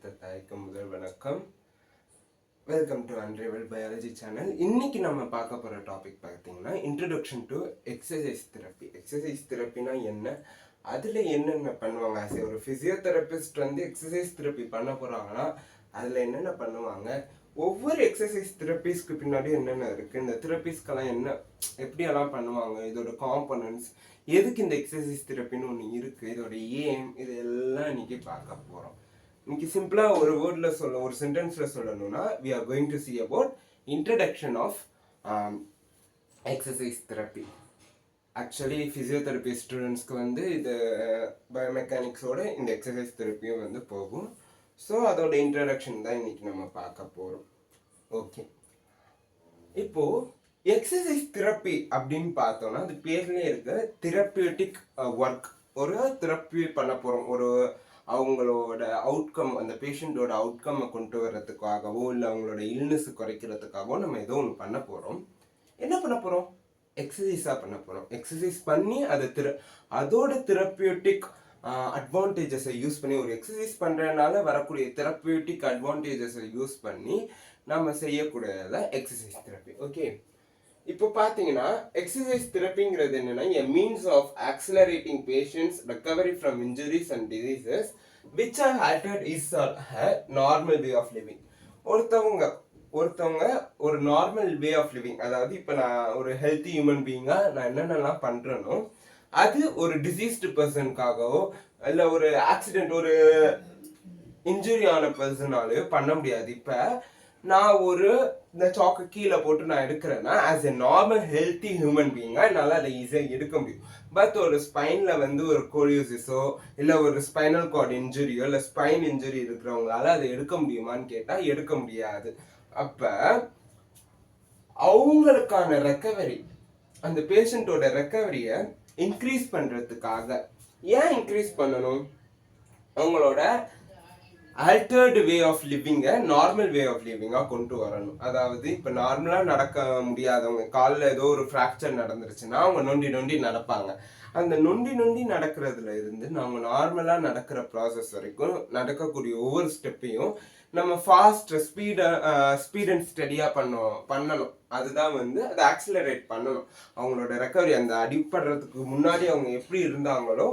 பெத்த தாய்க்கு முதல் வணக்கம். Welcome to unrival biology channel. இன்னைக்கு நம்ம பார்க்க போகிற டாபிக் பார்த்தீங்கன்னா introduction to exercise therapy. Exercise தெரப்பினா என்ன, அதில் என்னென்ன பண்ணுவாங்க? ஒரு ஃபிசியோதெரபிஸ்ட் வந்து எக்ஸசைஸ் தெரப்பி பண்ண போகிறாங்கன்னா அதில் என்னென்ன பண்ணுவாங்க, ஒவ்வொரு எக்ஸசைஸ் தெரப்பிஸ்க்கு பின்னாடி என்னென்ன இருக்குது, இந்த தெரப்பிஸ்க்கெல்லாம் என்ன எப்படியெல்லாம் பண்ணுவாங்க, இதோட காம்பனன்ட்ஸ், எதுக்கு இந்த எக்ஸசைஸ் தெரப்பின்னு ஒன்று இருக்குது, இதோட ஏம், இது எல்லாம் இன்னைக்கு பார்க்க போகிறோம். இன்னைக்கு சிம்பிளாக ஒரு வேர்டில் ஒரு சென்டென்ஸில் சொல்லணும்னா we are going to see about introduction of exercise therapy. Actually physiotherapy ஸ்டூடெண்ட்ஸ்க்கு வந்து இது பயோமெக்கானிக்ஸோட இந்த எக்ஸசைஸ் தெரப்பியும் வந்து போகும். ஸோ அதோட இன்ட்ரடக்ஷன் தான் இன்னைக்கு நம்ம பார்க்க போகிறோம். ஓகே, இப்போது எக்ஸசைஸ் தெரப்பி அப்படின்னு பார்த்தோம்னா அது பேர்லேயே இருக்க தெரப்பியூட்டிக் ஒர்க். ஒரு தெரப்பி பண்ண போகிறோம், ஒரு அவங்களோட அவுட்கம், அந்த பேஷண்ட்டோட அவுட்கம்மை கொண்டு வர்றதுக்காகவோ இல்லை அவங்களோட இல்னஸ் குறைக்கிறதுக்காகவோ நம்ம ஏதோ ஒன்று பண்ண போகிறோம். என்ன பண்ண போகிறோம்? எக்ஸசைஸாக பண்ண போகிறோம். எக்ஸசைஸ் பண்ணி அதோட தெரப்பியூட்டிக் அட்வான்டேஜஸை யூஸ் பண்ணி, ஒரு எக்ஸசைஸ் பண்ணுறதுனால வரக்கூடிய தெரப்பியூட்டிக் அட்வான்டேஜஸை யூஸ் பண்ணி நம்ம செய்யக்கூடியதான் எக்ஸசைஸ் தெரப்பி. ஓகே, இப்போ பார்த்தீங்கன்னா எக்ஸசைஸ் தெரப்பிங்கிறது என்னன்னா a means of accelerating patients recovery from injuries and diseases which are altered his or her normal way of living. ஒருத்தவங்க ஒரு நார்மல் வே ஆஃப் லிவிங், அதாவது இப்போ நான் ஒரு ஹெல்த்தி ஹியூமன் பீயிங்காக நான் என்னென்னலாம் பண்ணுறேனோ அது ஒரு டிசீஸ்டு பர்சனுக்காகவோ இல்லை ஒரு ஆக்சிடென்ட், ஒரு இன்ஜுரி ஆன பர்சனாலேயோ பண்ண முடியாது. இப்போ நான் இந்த சாக்கை கீழே போட்டு நான் எடுக்கிறேன்னா as a normal healthy human பீயிங்காக என்னால் அதை ஈஸியாக எடுக்க முடியும். பட் ஒரு ஸ்பைனில் வந்து ஒரு கோலியோசிஸோ இல்லை ஒரு ஸ்பைனல் கார்டு இன்ஜுரியோ இல்லை ஸ்பைன் இன்ஜுரி இருக்கிறவங்களால அதை எடுக்க முடியுமான்னு கேட்டால் எடுக்க முடியாது. அப்போ அவங்களுக்கான ரெக்கவரி, அந்த பேஷண்ட்டோட ரெக்கவரியை இன்க்ரீஸ் பண்ணுறதுக்காக, ஏன் இன்க்ரீஸ் பண்ணணும், அவங்களோட ஆல்டர்டு வே ஆஃப் லிவிங்கை நார்மல் வே ஆஃப் லிவிங்காக கொண்டு வரணும். அதாவது இப்போ நார்மலாக நடக்க முடியாதவங்க, காலில் ஏதோ ஒரு ஃப்ராக்சர் நடந்துருச்சுன்னா அவங்க நொண்டி நடப்பாங்க. அந்த நொண்டி நடக்கிறதுல இருந்து நம்ம நார்மலாக நடக்கிற ப்ராசஸ் வரைக்கும் நடக்கக்கூடிய ஒவ்வொரு ஸ்டெப்பையும் நம்ம ஃபாஸ்ட் ஸ்பீட் அண்ட் ஸ்டடியாக பண்ணணும். அதுதான் வந்து அதை ஆக்சிலரேட் பண்ணணும். அவங்களோட ரெக்கவரி, அந்த அடிப்படுறதுக்கு முன்னாடி அவங்க எப்படி இருந்தாங்களோ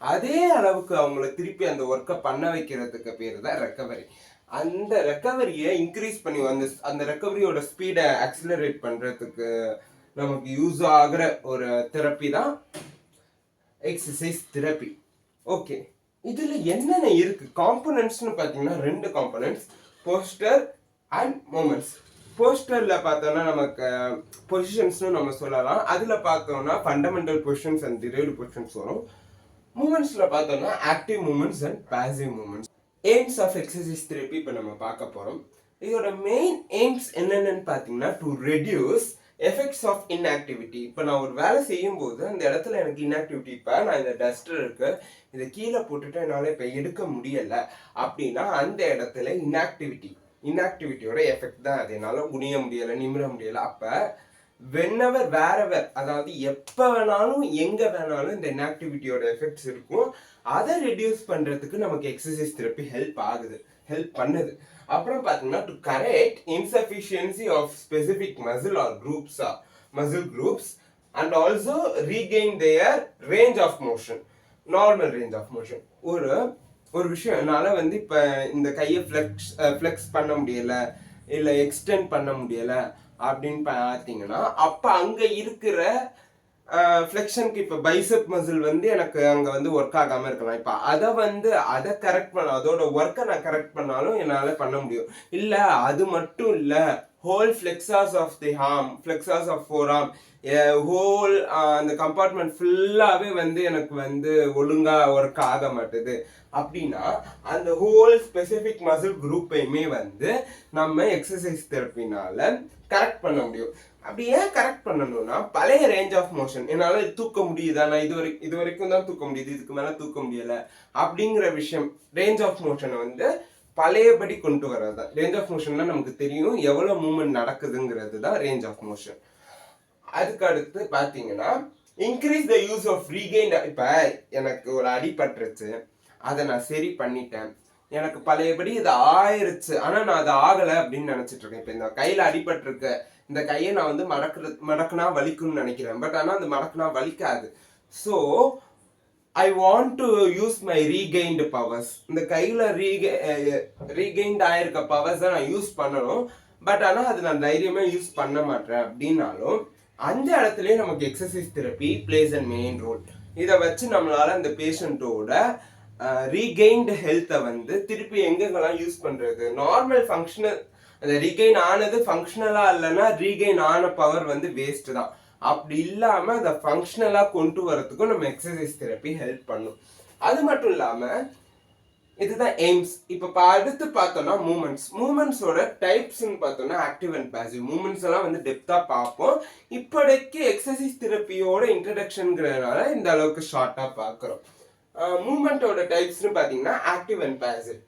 அதே அளவுக்கு அவங்கள திருப்பி அந்த ஒர்க்கை பண்ண வைக்கிறதுக்கு பேர் தான் ரெக்கவரி. அந்த ரெக்கவரியை இன்க்ரீஸ் பண்ணி அந்த ரெக்கவரியோட ஸ்பீடை ஆக்சிலரேட் பண்ணுறதுக்கு நமக்கு யூஸ் ஆகிற ஒரு தெரப்பி தான் எக்ஸசைஸ் தெரப்பி. ஓகே, இதில் என்னென்ன இருக்குது காம்பனன்ட்ஸ்னு பார்த்தீங்கன்னா 2 காம்பனன்ட்ஸ், போஸ்டர் அண்ட் மூமெண்ட்ஸ். போஸ்டரில் பார்த்தோன்னா நமக்கு பொசிஷன்ஸ்னு நம்ம சொல்லலாம். அதில் பார்த்தோம்னா fundamental positions and derived positions வரும். மூமெண்ட்ஸில் பார்த்தோம்னா active movements and passive movements. Aims of exercise therapy இப்போ நம்ம பார்க்க போகிறோம். இதோட மெயின் எய்ம்ஸ் என்னென்னு பார்த்தீங்கன்னா to reduce effects of inactivity. இப்போ நான் ஒரு வேலை செய்யும் போது அந்த இடத்துல எனக்கு இன்ஆக்டிவிட்டி, இப்போ நான் இந்த டஸ்டர் இருக்கு, இதை கீழே போட்டுட்டு என்னால் இப்போ எடுக்க முடியலை அப்படின்னா அந்த இடத்துல இன்ஆக்டிவிட்டியோட எஃபெக்ட் தான் அது. என்னால் குனிய முடியலை, நிமிர முடியலை. அப்போ whenever wherever, அதாவது எப்போ வேணாலும் எங்கே வேணாலும் இந்த இன்ஆக்டிவிட்டியோட எஃபெக்ட்ஸ் இருக்கும். அதை ரெடியூஸ் பண்ணுறதுக்கு நமக்கு எக்ஸசைஸ் தெரப்பி ஹெல்ப் பண்ணுது. அப்புறம் பார்த்தீங்கன்னா to correct insufficiency of specific muscle groups and also regain their range of motion, normal range of motion. ஒரு விஷயம், என்னால் வந்து இப்போ இந்த கையை ஃப்ளெக்ஸ் பண்ண முடியலை இல்லை எக்ஸ்டெண்ட் பண்ண முடியலை அப்படின்னு பார்த்தீங்கன்னா அப்போ அங்கே இருக்கிற ஃப்ளெக்ஷனுக்கு, இப்போ பைசெப் மசில் வந்து எனக்கு அங்கே வந்து ஒர்க் ஆகாமல் இருக்கலாம். இப்போ அதை கரெக்ட் அதோட ஒர்க்கை நான் கரெக்ட் பண்ணாலும் என்னால் பண்ண முடியும். இல்லை அது மட்டும் இல்லை, whole flexors of the arm, flexors of forearm, whole அந்த கம்பார்ட்மெண்ட் ஃபுல்லாகவே வந்து எனக்கு வந்து ஒழுங்காக ஒர்க் ஆக மாட்டுது அப்படின்னா அந்த ஹோல் ஸ்பெசிஃபிக் மசில் குரூப்பையுமே வந்து நம்ம எக்ஸசைஸ் தெரப்பினால கரெக்ட் பண்ண முடியும். அப்படி ஏன் கரெக்ட் பண்ணணும்னா பழைய ரேஞ்ச் ஆஃப் மோஷன், என்னால் தூக்க முடியுதா, நான் இது வரைக்கும் தான் தூக்க முடியுது, இதுக்கு மேலே தூக்க முடியலை அப்படிங்கிற விஷயம், ரேஞ்ச் ஆஃப் மோஷனை வந்து பழையபடி கொண்டு வர்றது தான் ரேஞ்ச் ஆஃப் மோஷன்லாம். நமக்கு தெரியும் எவ்வளோ மூவ்மெண்ட் நடக்குதுங்கிறது தான் ரேஞ்ச் ஆஃப் மோஷன். அதுக்கு அடுத்து பார்த்தீங்கன்னா increase the use of regain. இப்போ எனக்கு ஒரு அடிபட்டுருச்சு, அதை நான் சரி பண்ணிட்டேன், எனக்கு பழையபடி இது ஆயிருச்சு, ஆனா நான் அது ஆகலை அப்படின்னு நினைச்சிட்டு இருக்கேன். இப்போ இந்த கையில அடிபட்டிருக்கு, இந்த கையை நான் வந்து மடக்குனா வலிக்கும்னு நினைக்கிறேன். பட் ஆனால் அது மடக்குனா வலிக்காது. So I want to use my regained powers. இந்த கையில் ரீகெயின்ட் ஆயிருக்க பவர்ஸ் தான் நான் யூஸ் பண்ணணும். பட் ஆனால் அது நான் தைரியமாக யூஸ் பண்ண மாட்டேன் அப்படின்னாலும் அந்த இடத்துலயே நமக்கு exercise therapy plays and main role. இதை வச்சு நம்மளால அந்த பேஷண்ட்டோட ரீகெயின்டு ஹெல்த்தை வந்து திருப்பி எங்கெங்கெல்லாம் யூஸ் பண்றது. நார்மல் ஃபங்க்ஷனல் அந்த ரீகெயின் ஆனது ஃபங்க்ஷனலா இல்லைன்னா ரீகெயின் ஆன பவர் வந்து வேஸ்ட் தான். அப்படி இல்லாம அதை ஃபங்க்ஷனலா கொண்டு வரதுக்கும் நம்ம எக்ஸசைஸ் தெரப்பி ஹெல்ப் பண்ணும். அது மட்டும் இல்லாம இதுதான் எய்ம்ஸ். இப்போ அடுத்து பார்த்தோம்னா மூமெண்ட்ஸோட டைப்ஸ்ன்னு பார்த்தோம்னா ஆக்டிவ் அண்ட் பாசிவ் மூமெண்ட்ஸ் எல்லாம் வந்து டெப்தா பார்ப்போம். இப்போதைக்கு எக்ஸசைஸ் தெரப்பியோட இன்ட்ரடக்ஷன்ங்கிறதுனால இந்த அளவுக்கு ஷார்ட்டா பார்க்குறோம். மூமெண்ட்டோட டைப்ஸ்னு பார்த்தீங்கன்னா ஆக்டிவ் அண்ட் பாசிவ்.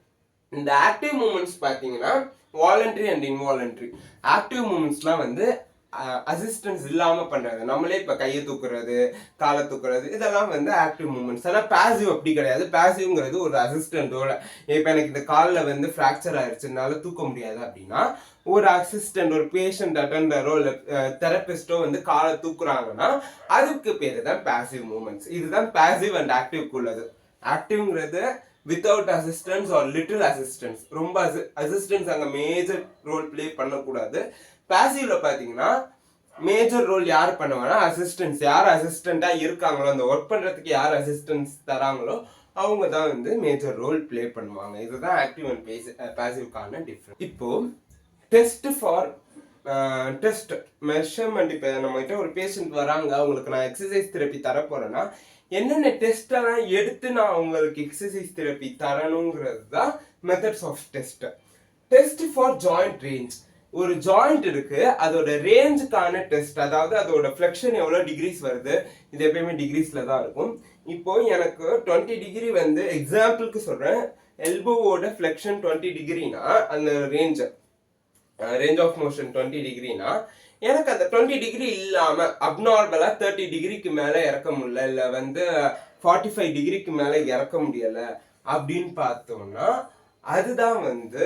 இந்த ஆக்டிவ் மூமெண்ட்ஸ் பார்த்தீங்கன்னா வாலண்டரி அண்ட் இன்வாலண்டரி. ஆக்டிவ் மூமெண்ட்ஸ்லாம் வந்து அசிஸ்டன்ஸ் இல்லாம பண்றது, நம்மளே இப்ப கையை தூக்குறது, காலை தூக்குறது, இதெல்லாம் வந்து ஆக்டிவ் மூமெண்ட்ஸ். ஆனா பாசிவ் அப்படி கிடையாது. பாசிவ்ங்கிறது ஒரு அசிஸ்டன்டோட, இப்ப எனக்கு இந்த காலில் வந்து ஃப்ராக்சர் ஆயிடுச்சுனால தூக்க முடியாது அப்படின்னா ஒரு அசிஸ்டன்ட், ஒரு பேஷண்ட் அட்டெண்டரோ இல்லை தெரபிஸ்டோ வந்து காலை தூக்குறாங்கன்னா அதுக்கு பேரு தான் பாசிவ் மூமெண்ட்ஸ். இதுதான் பாசிவ் அண்ட் ஆக்டிவ்க்கு உள்ளது. ஆக்டிவ்ங்கிறது without assistance or little assistance. ரொம்ப அசிஸ்டன்ஸ் அங்கே மேஜர் ரோல் பிளே பண்ணக்கூடாது. பாசிவ்ல பாத்தீங்கன்னா மேஜர் ரோல் யார் பண்ணுவாங்கன்னா அசிஸ்டன்ஸ். யார் அசிஸ்டண்டா இருக்காங்களோ, அந்த ஒர்க் பண்றதுக்கு யார் அசிஸ்டன்ஸ் தராங்களோ அவங்க தான் வந்து மேஜர் ரோல் பிளே பண்ணுவாங்க. இதுதான் ஆக்டிவ் அண்ட் பாசிவ்கான டிஃபரன்ஸ். இப்போ டெஸ்ட் ஃபார் டெஸ்ட் மெஷர்மெண்ட். இப்போ நம்ம கிட்ட ஒரு பேஷண்ட் வராங்க, அவங்களுக்கு நான் எக்ஸசைஸ் தெரப்பி தர போறேன்னா என்னென்ன டெஸ்ட் எல்லாம் எடுத்து நான் அவங்களுக்கு எக்ஸசைஸ் தெரப்பி தரணுங்கிறது தான் methods of test. Test for joint range. ஒரு ஜாயிண்ட் இருக்கு, அதோட ரேஞ்சுக்கான டெஸ்ட். அதாவது அதோட ஃபிளெக்ஷன் எவ்வளவு டிகிரிஸ் வருது, இது எப்பயுமே டிகிரிஸ்ல தான் இருக்கும். இப்போ எனக்கு 20 டிகிரி வந்து எக்ஸாம்பிளுக்கு சொல்றேன், எல்போவோட ஃபிளெக்ஷன் 20 டிகிரினா அந்த ரேஞ்ச் ஆஃப் மோஷன் 20 டிகிரினா எனக்கு அந்த 20 டிகிரி இல்லாம அப்நார்மலா 30 டிகிரிக்கு மேல இறக்க முடியல, இல்ல வந்து 45 டிகிரிக்கு மேல இறக்க முடியல அப்படின்னு பார்த்தோம்னா அதுதான் வந்து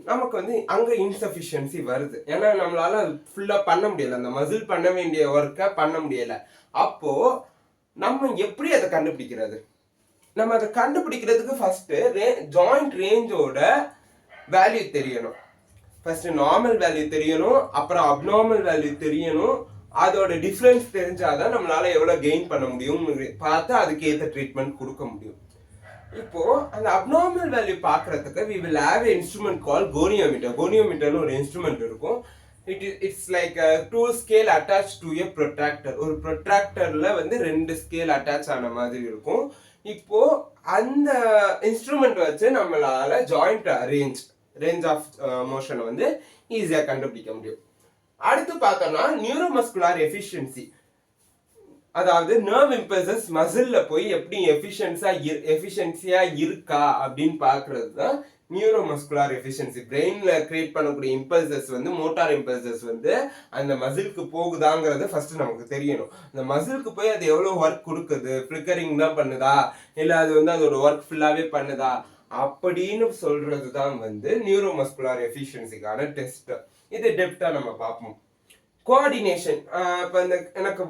நமக்கு வந்து அங்க இன்சஃபிஷியன்சி வருது. ஏன்னா நம்மளால ஃபுல்லா பண்ண முடியல, அந்த மசில் பண்ண வேண்டிய ஒர்க்கை பண்ண முடியல. அப்போ நம்ம எப்படி அதை கண்டுபிடிக்கிறது? நம்ம அதை கண்டுபிடிக்கிறதுக்கு ஃபர்ஸ்ட் ஜாயிண்ட் ரேஞ்சோட வேல்யூ தெரியணும். ஃபர்ஸ்ட் நார்மல் வேல்யூ தெரியணும், அப்புறம் அப்நார்மல் வேல்யூ தெரியணும். அதோட டிஃபரன்ஸ் தெரிஞ்சாதான் நம்மளால எவ்வளவு கெயின் பண்ண முடியும் பார்த்து அதுக்கு ஏற்ற ட்ரீட்மெண்ட் கொடுக்க முடியும். இப்போ அந்த அப்நார்மல் வேல்யூ பார்க்கறதுக்கு we will have an instrument called goniometer. goniometerனு ஒரு இன்ஸ்ட்ருமெண்ட் இருக்கும். It's like a tool scale attached to a protractor. ஒரு protractorல வந்து ரெண்டு ஸ்கேல் அட்டாச் ஆன மாதிரி இருக்கும். இப்போ அந்த இன்ஸ்ட்ருமெண்ட் வச்சு நம்மளால ஜாயிண்ட் ரேஞ்ச் ஆஃப் மோஷனை வந்து ஈஸியா கண்டுபிடிக்க முடியும். அடுத்து பார்த்தோம்னா நியூரோமஸ்குலர் எஃபிஷியன்சி. அதாவது நர்வ் இம்பல்சஸ் மசில்ல போய் எப்படி எஃபிஷியன்சியா இருக்கா அப்படின்னு பாக்குறது தான் நியூரோமஸ்குலர் எஃபிஷியன்சி. பிரெயின்ல கிரியேட் பண்ணக்கூடிய இம்பல்சஸ் வந்து மோட்டார் இம்பல்சஸ் வந்து அந்த மசிலுக்கு போகுதாங்கிறது ஃபர்ஸ்ட் நமக்கு தெரியணும். அந்த மசிலுக்கு போய் அது எவ்வளவு ஒர்க் கொடுக்குது, ஃபிளிக்கரிங் தான் பண்ணுதா இல்ல அது வந்து அதோட ஒர்க் ஃபுல்லாவே பண்ணுதா அப்படின்னு சொல்றது தான் வந்து நியூரோமஸ்குலர் எஃபிஷியன்சிக்கான டெஸ்ட். இது டெப்தா நம்ம பார்ப்போம். கோஆர்டினேஷன். இப்போ இந்த எனக்கு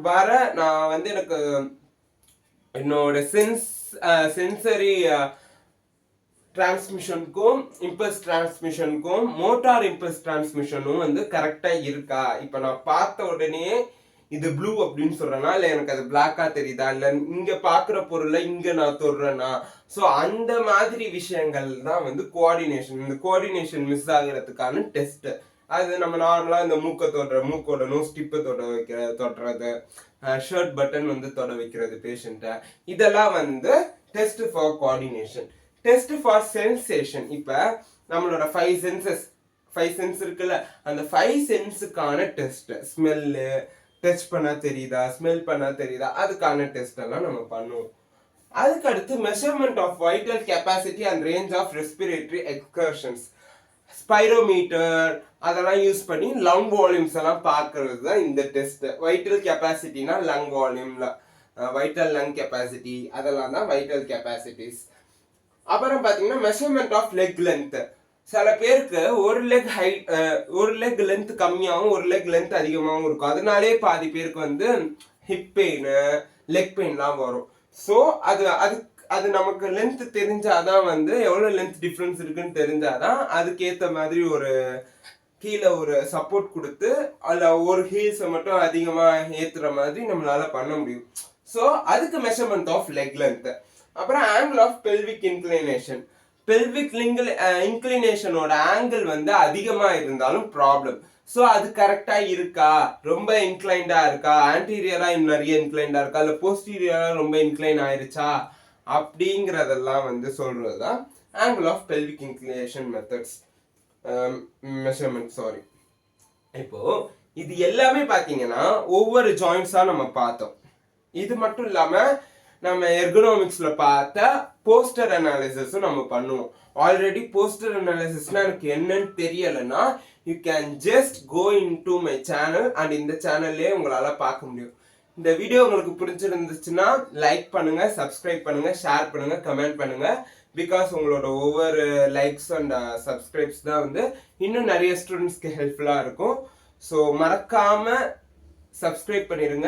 நான் வந்து எனக்கு என்னோட சென்சரி டிரான்ஸ்மிஷனுக்கும் இம்பல்ஸ் டிரான்ஸ்மிஷனுக்கும் மோட்டார் இம்பல்ஸ் டிரான்ஸ்மிஷனும் வந்து கரெக்டா இருக்கா? இப்போ நான் பார்த்த உடனே இது ப்ளூ அப்படின்னு சொல்றேன்னா இல்லை எனக்கு அது பிளாக்கா தெரியுதா, இல்லை இங்க பாக்குற பொருளை இங்க நான் தொடுறேன்னா, ஸோ அந்த மாதிரி விஷயங்கள் தான் வந்து கோஆர்டினேஷன். இந்த கோஆர்டினேஷன் மிஸ் ஆகிறதுக்கான டெஸ்ட். அது நம்ம நார்மலா இந்த மூக்கோட நோஸ் டிப்பை தொடுறது, ஷர்ட் பட்டன் வந்து தொட வைக்கிறது பேஷண்ட்டை, இதெல்லாம் வந்து test for coordination. Test for sensation. இப்ப நம்மளோட 5 சென்ஸ் இருக்குல்ல, அந்த 5 சென்ஸுக்கான டெஸ்ட். ஸ்மெல்லு டச் பண்ணா தெரியுதா, ஸ்மெல் பண்ணா தெரியுதா, அதுக்கான டெஸ்ட் எல்லாம் நம்ம பண்ணுவோம். அதுக்கு அடுத்து measurement of vital capacity and range of respiratory excursions. Spirometer அதெல்லாம் யூஸ் பண்ணி லங் வால்யூம்ஸ் எல்லாம் பார்க்கறது தான் இந்த டெஸ்ட். வைட்டல் கெப்பாசிட்டினா லங் வால்யூம்ல வைட்டல் லங் கெப்பாசிட்டி, அதெல்லாம் தான் வைட்டல் கெப்பாசிட்டிஸ். அப்புறம் பாத்தீங்கன்னா மெஷர்மெண்ட் ஆஃப் லெக் லென்த். சில பேருக்கு ஒரு லெக் லென்த் கம்மியாகவும் ஒரு லெக் லென்த் அதிகமாகவும் இருக்கும். அதனாலே பாதி பேருக்கு வந்து ஹிப் பெயின், லெக் பெயின்லாம் வரும். ஸோ அது அது அது நமக்கு லென்த் தெரிஞ்சாதான் வந்து எவ்வளவு லென்த் டிஃப்ரென்ஸ் இருக்குன்னு தெரிஞ்சாதான் அதுக்கேற்ற மாதிரி ஒரு கீழே ஒரு சப்போர்ட் கொடுத்து அதுல ஒரு ஹீல்ஸை மட்டும் அதிகமா ஏத்துற மாதிரி நம்மளால பண்ண முடியும். ஸோ அதுக்கு மெஷர்மெண்ட் ஆஃப் லெக் லென்த். அப்புறம் angle of pelvic inclination. Pelvic இன்க்ளினேஷனோட ஆங்கிள் வந்து அதிகமா இருந்தாலும் ப்ராப்ளம். ஸோ அது கரெக்டா இருக்கா, ரொம்ப இன்க்ளைண்டா இருக்கா, ஆன்டீரியரா நிறைய இன்க்ளைண்டா இருக்கா, இல்ல போஸ்டீரியரா ரொம்ப இன்க்ளைன் ஆயிருச்சா அப்படிங்கறதெல்லாம் வந்து சொல்றதுதான் angle of pelvic inclination methods measurement. Sorry. இப்போ இது எல்லாமே பாத்தீங்கன்னா ஒவ்வொரு ஜாயின்ஸா நம்ம பார்த்தோம். இது மட்டும் இல்லாம நம்ம எர்கனாமிக்ஸ்ல பார்த்த போஸ்டர் அனாலிசிஸும் நம்ம பண்ணுவோம். ஆல்ரெடி போஸ்டர் அனாலிசிஸ்னா எனக்கு என்னன்னு தெரியலைன்னா you can just go into my channel and இந்த சேனல்லே உங்களால பார்க்க முடியும். இந்த வீடியோ உங்களுக்கு பிடிச்சிருந்துச்சுன்னா லைக் பண்ணுங்க, சப்ஸ்கிரைப் பண்ணுங்க, ஷேர் பண்ணுங்க, கமெண்ட் பண்ணுங்க. பிகாஸ் உங்களோட ஒவ்வொரு லைக்ஸ் அண்ட் சப்ஸ்கிரைப்ஸ் தான் வந்து இன்னும் நிறைய ஸ்டூடெண்ட்ஸ்க்கு ஹெல்ப்ஃபுல்லா இருக்கும். ஸோ மறக்காம சப்ஸ்கிரைப் பண்ணிருங்க.